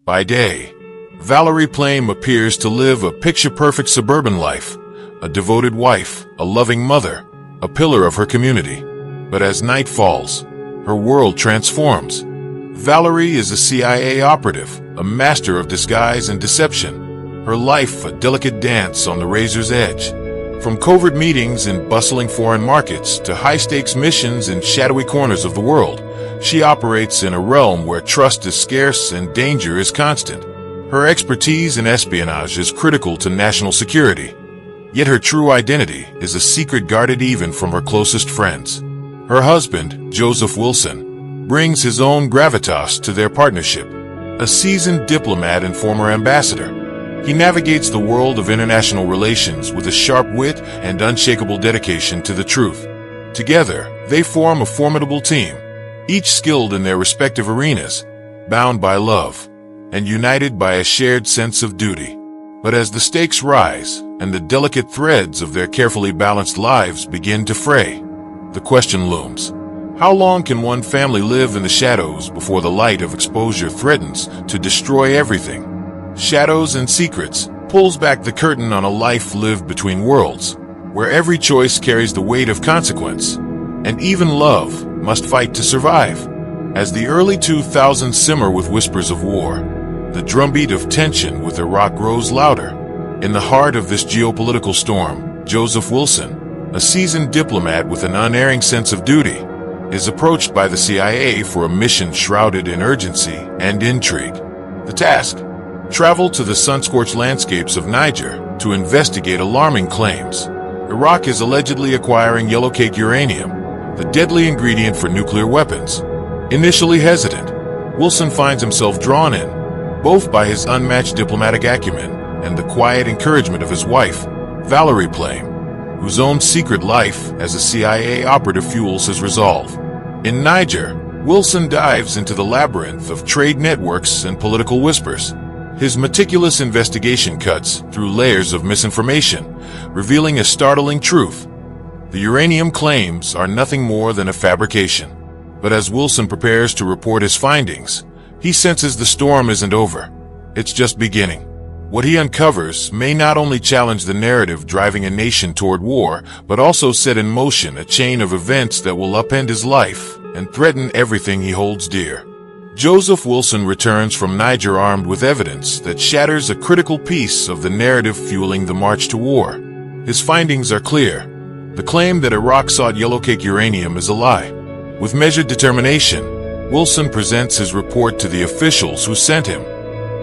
By day, Valerie Plame appears to live a picture-perfect suburban life, a devoted wife, a loving mother, a pillar of her community. But as night falls, her world transforms. Valerie is a CIA operative, a master of disguise and deception. Her life a delicate dance on the razor's edge. From covert meetings in bustling foreign markets to high-stakes missions in shadowy corners of the world, she operates in a realm where trust is scarce and danger is constant. Her expertise in espionage is critical to national security. Yet her true identity is a secret guarded even from her closest friends. Her husband, Joseph Wilson, brings his own gravitas to their partnership. A seasoned diplomat and former ambassador, he navigates the world of international relations with a sharp wit and unshakable dedication to the truth. Together, they form a formidable team, each skilled in their respective arenas, bound by love, and united by a shared sense of duty. But as the stakes rise, and the delicate threads of their carefully balanced lives begin to fray, the question looms: how long can one family live in the shadows before the light of exposure threatens to destroy everything? Shadows and Secrets pulls back the curtain on a life lived between worlds, where every choice carries the weight of consequence, and even love must fight to survive. As the early 2000s simmer with whispers of war, the drumbeat of tension with Iraq grows louder. In the heart of this geopolitical storm, Joseph Wilson, a seasoned diplomat with an unerring sense of duty, is approached by the CIA for a mission shrouded in urgency and intrigue. The task: travel to the sun-scorched landscapes of Niger to investigate alarming claims. Iraq is allegedly acquiring yellowcake uranium, the deadly ingredient for nuclear weapons. Initially hesitant, Wilson finds himself drawn in, both by his unmatched diplomatic acumen and the quiet encouragement of his wife, Valerie Plame, whose own secret life as a CIA operative fuels his resolve. In Niger, Wilson dives into the labyrinth of trade networks and political whispers. His meticulous investigation cuts through layers of misinformation, revealing a startling truth. The uranium claims are nothing more than a fabrication. But as Wilson prepares to report his findings, he senses the storm isn't over. It's just beginning. What he uncovers may not only challenge the narrative driving a nation toward war, but also set in motion a chain of events that will upend his life and threaten everything he holds dear. Joseph Wilson returns from Niger armed with evidence that shatters a critical piece of the narrative fueling the march to war. His findings are clear. The claim that Iraq sought yellowcake uranium is a lie. With measured determination, Wilson presents his report to the officials who sent him,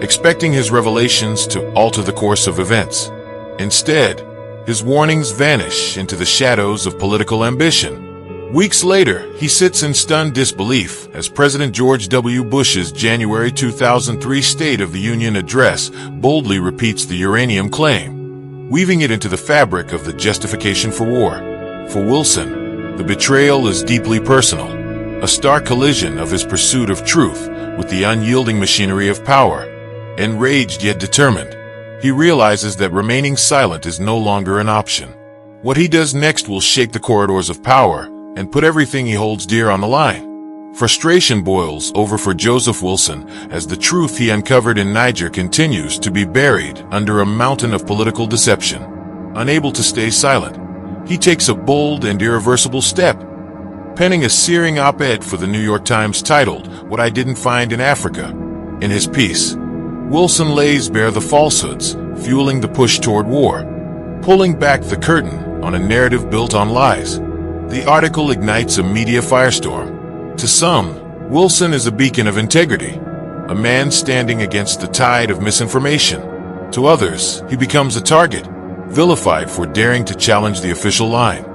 expecting his revelations to alter the course of events. Instead, his warnings vanish into the shadows of political ambition. Weeks later, he sits in stunned disbelief as President George W. Bush's January 2003 State of the Union address boldly repeats the uranium claim, weaving it into the fabric of the justification for war. For Wilson, the betrayal is deeply personal, a stark collision of his pursuit of truth with the unyielding machinery of power. Enraged yet determined, he realizes that remaining silent is no longer an option. What he does next will shake the corridors of power and put everything he holds dear on the line. Frustration boils over for Joseph Wilson as the truth he uncovered in Niger continues to be buried under a mountain of political deception. Unable to stay silent, he takes a bold and irreversible step, penning a searing op-ed for the New York Times titled, "What I Didn't Find in Africa." In his piece, Wilson lays bare the falsehoods fueling the push toward war, pulling back the curtain on a narrative built on lies. The article ignites a media firestorm. To some, Wilson is a beacon of integrity, a man standing against the tide of misinformation. To others, he becomes a target, vilified for daring to challenge the official line.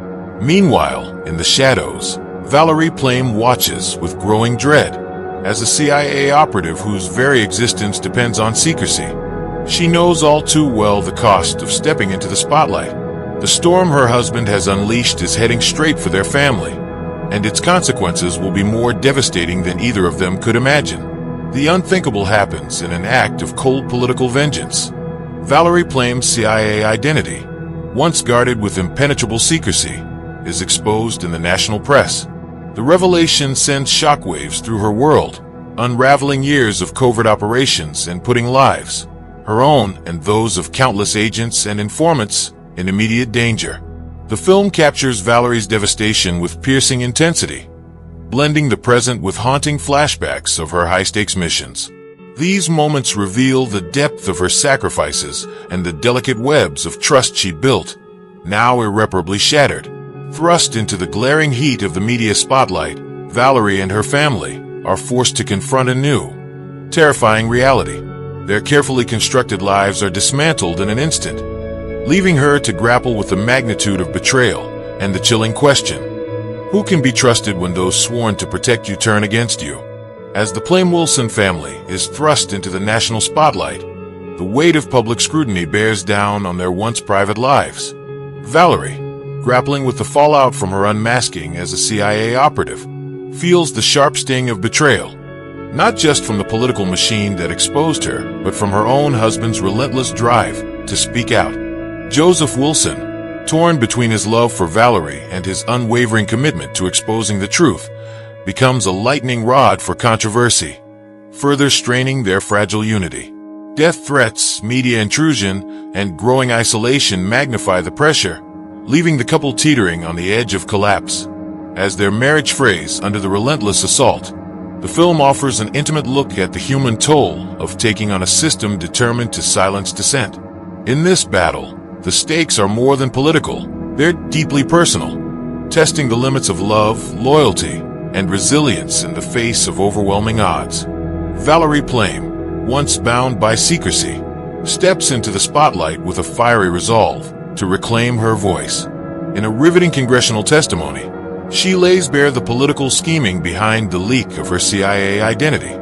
Meanwhile, in the shadows, Valerie Plame watches with growing dread. As a CIA operative whose very existence depends on secrecy, she knows all too well the cost of stepping into the spotlight. The storm her husband has unleashed is heading straight for their family, and its consequences will be more devastating than either of them could imagine. The unthinkable happens in an act of cold political vengeance. Valerie Plame's CIA identity, once guarded with impenetrable secrecy, is exposed in the national press. The revelation sends shockwaves through her world, unraveling years of covert operations and putting lives, her own and those of countless agents and informants, in immediate danger. The film captures Valerie's devastation with piercing intensity, blending the present with haunting flashbacks of her high-stakes missions. These moments reveal the depth of her sacrifices and the delicate webs of trust she built, now irreparably shattered. Thrust into the glaring heat of the media spotlight, Valerie and her family are forced to confront a new, terrifying reality. Their carefully constructed lives are dismantled in an instant, leaving her to grapple with the magnitude of betrayal and the chilling question: who can be trusted when those sworn to protect you turn against you? As the Plame Wilson family is thrust into the national spotlight, the weight of public scrutiny bears down on their once private lives. Valerie, grappling with the fallout from her unmasking as a CIA operative, feels the sharp sting of betrayal, not just from the political machine that exposed her, but from her own husband's relentless drive to speak out. Joseph Wilson, torn between his love for Valerie and his unwavering commitment to exposing the truth, becomes a lightning rod for controversy, further straining their fragile unity. Death threats, media intrusion, and growing isolation magnify the pressure, leaving the couple teetering on the edge of collapse. As their marriage frays under the relentless assault, the film offers an intimate look at the human toll of taking on a system determined to silence dissent. In this battle, the stakes are more than political, they're deeply personal, testing the limits of love, loyalty, and resilience in the face of overwhelming odds. Valerie Plame, once bound by secrecy, steps into the spotlight with a fiery resolve to reclaim her voice. In a riveting congressional testimony, she lays bare the political scheming behind the leak of her CIA identity,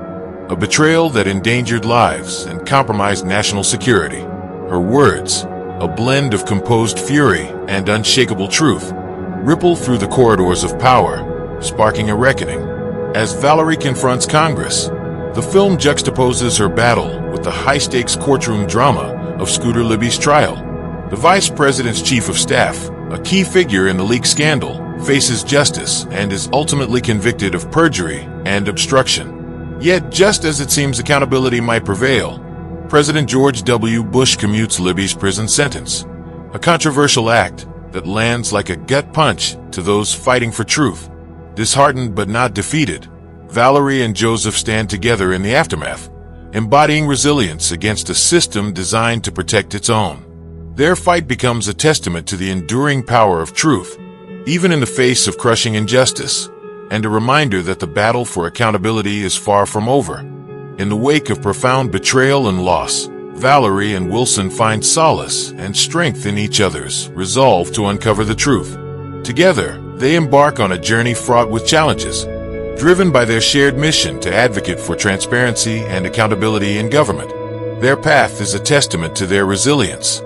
a betrayal that endangered lives and compromised national security. Her words, a blend of composed fury and unshakable truth, ripple through the corridors of power, sparking a reckoning. As Valerie confronts Congress, the film juxtaposes her battle with the high-stakes courtroom drama of Scooter Libby's trial. The vice president's chief of staff, a key figure in the leak scandal, faces justice and is ultimately convicted of perjury and obstruction. Yet, just as it seems accountability might prevail, President George W. Bush commutes Libby's prison sentence, a controversial act that lands like a gut punch to those fighting for truth. Disheartened but not defeated, Valerie and Joseph stand together in the aftermath, embodying resilience against a system designed to protect its own. Their fight becomes a testament to the enduring power of truth, even in the face of crushing injustice, and a reminder that the battle for accountability is far from over. In the wake of profound betrayal and loss, Valerie and Wilson find solace and strength in each other's resolve to uncover the truth. Together, they embark on a journey fraught with challenges, driven by their shared mission to advocate for transparency and accountability in government. Their path is a testament to their resilience,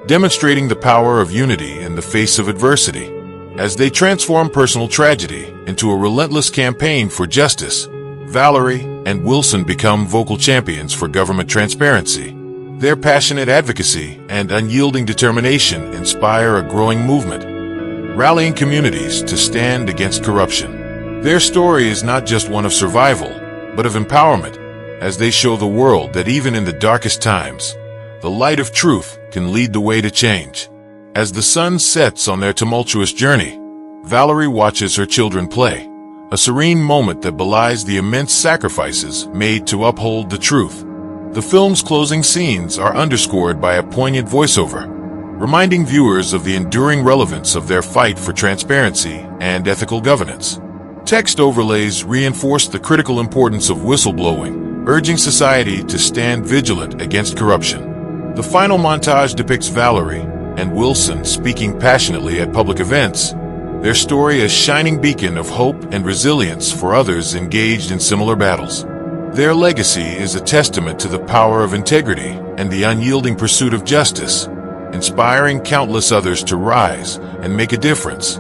demonstrating the power of unity in the face of adversity. As they transform personal tragedy into a relentless campaign for justice, Valerie and Wilson become vocal champions for government transparency. Their passionate advocacy and unyielding determination inspire a growing movement, rallying communities to stand against corruption. Their story is not just one of survival, but of empowerment, as they show the world that even in the darkest times, the light of truth can lead the way to change. As the sun sets on their tumultuous journey, Valerie watches her children play, a serene moment that belies the immense sacrifices made to uphold the truth. The film's closing scenes are underscored by a poignant voiceover, reminding viewers of the enduring relevance of their fight for transparency and ethical governance. Text overlays reinforce the critical importance of whistleblowing, urging society to stand vigilant against corruption. The final montage depicts Valerie and Wilson speaking passionately at public events, their story a shining beacon of hope and resilience for others engaged in similar battles. Their legacy is a testament to the power of integrity and the unyielding pursuit of justice, inspiring countless others to rise and make a difference.